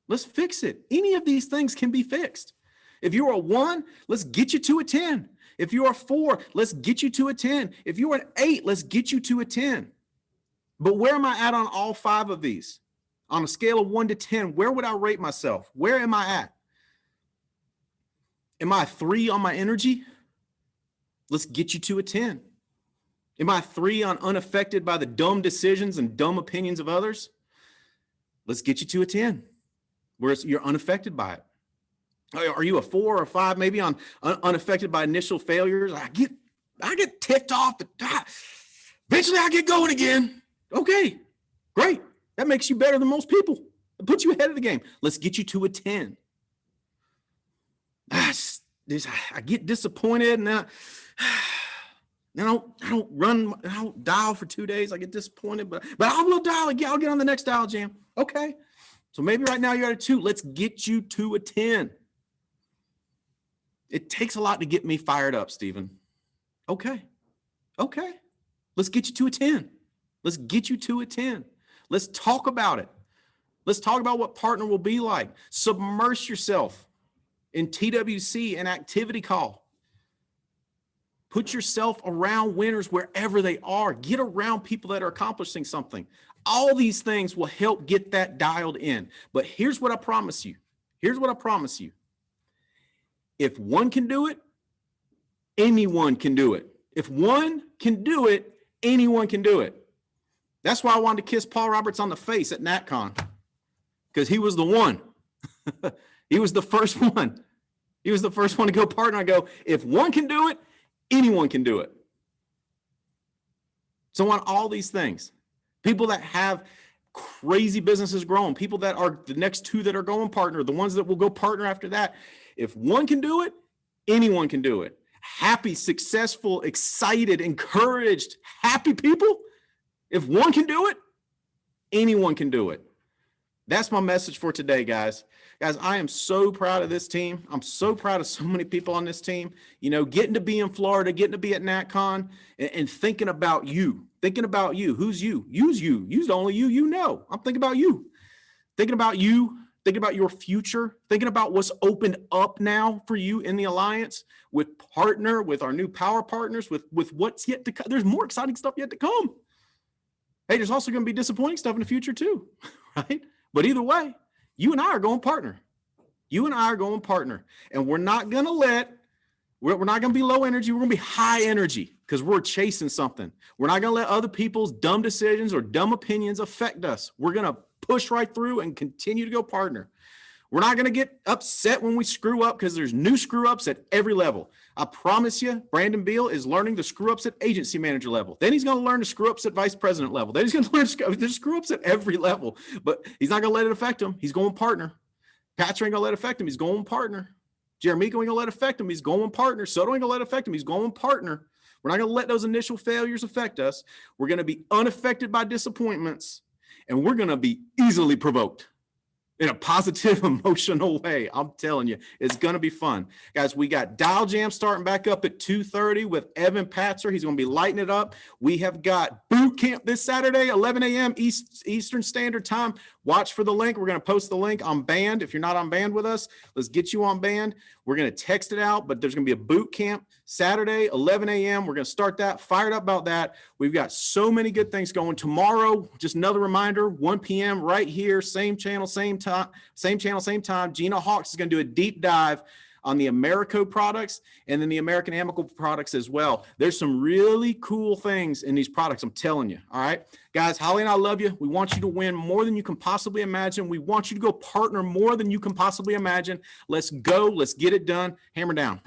Let's fix it. Any of these things can be fixed. If you're a 1, let's get you to a 10. If you're a 4, let's get you to a 10. If you're an 8, let's get you to a 10. But where am I at on all 5 of these? On a scale of 1 to 10, where would I rate myself? Where am I at? Am I a 3 on my energy? Let's get you to a 10. Am I a 3 on unaffected by the dumb decisions and dumb opinions of others? Let's get you to a 10, where you're unaffected by it. Are you a 4 or 5, maybe on unaffected by initial failures? I get ticked off, but eventually I get going again. Okay, great. That makes you better than most people. It puts you ahead of the game. Let's get you to a 10. I get disappointed and I don't dial for 2 days. I get disappointed, but I will dial again. I'll get on the next dial jam. Okay. So maybe right now you're at a 2. Let's get you to a 10. It takes a lot to get me fired up, Stephen. Okay. Let's get you to a 10. Let's get you to a 10. Let's talk about it. Let's talk about what partner will be like. Submerge yourself in TWC and activity call. Put yourself around winners wherever they are. Get around people that are accomplishing something. All these things will help get that dialed in. But here's what I promise you. If one can do it, anyone can do it. If one can do it, anyone can do it. That's why I wanted to kiss Paul Roberts on the face at NatCon, because he was the one. He was the first one. He was the first one to go partner. I go, if one can do it, anyone can do it. So on all these things, people that have crazy businesses growing, people that are the next 2 that are going partner, the ones that will go partner after that. If one can do it, anyone can do it. Happy, successful, excited, encouraged, happy people. If one can do it, anyone can do it. That's my message for today, guys. Guys, I am so proud of this team. I'm so proud of so many people on this team. Getting to be in Florida, getting to be at NatCon, and thinking about you. Who's you? Use you. Use only you you know. I'm thinking about you. Thinking about you. Thinking about your future, thinking about what's opened up now for you in the Alliance with partner, with our new power partners, with what's yet to come. There's more exciting stuff yet to come. Hey, there's also going to be disappointing stuff in the future too, right? But either way, you and I are going partner. You and I are going partner, and we're not going to be low energy. We're going to be high energy because we're chasing something. We're not going to let other people's dumb decisions or dumb opinions affect us. We're going to push right through and continue to go partner. We're not going to get upset when we screw up because there's new screw ups at every level. I promise you, Brandon Beal is learning the screw ups at agency manager level. Then he's going to learn the screw ups at vice president level. Then he's going to learn the screw ups at every level, but he's not going to let it affect him. He's going partner. Patrick ain't going to let it affect him. He's going partner. Jeremy ain't going to let it affect him. He's going partner. Soto ain't going to let it affect him. He's going partner. We're not going to let those initial failures affect us. We're going to be unaffected by disappointments, and we're going to be easily provoked in a positive, emotional way. I'm telling you, it's going to be fun. Guys, we got Dial Jam starting back up at 2:30 with Evan Patzer. He's going to be lighting it up. We have got boot camp this Saturday, 11 a.m. Eastern Standard Time. Watch for the link. We're going to post the link on Band. If you're not on Band with us, let's get you on Band. We're going to text it out, but there's going to be a boot camp Saturday, 11 a.m. We're going to start that. Fired up about that. We've got so many good things going. Tomorrow, just another reminder, 1 p.m. right here, same channel, same time. Gina Hawks is going to do a deep dive on the Americo products and then the American Amicable products as well. There's some really cool things in these products, I'm telling you. All right, guys, Holly and I love you. We want you to win more than you can possibly imagine. We want you to go partner more than you can possibly imagine. Let's go. Let's get it done. Hammer down.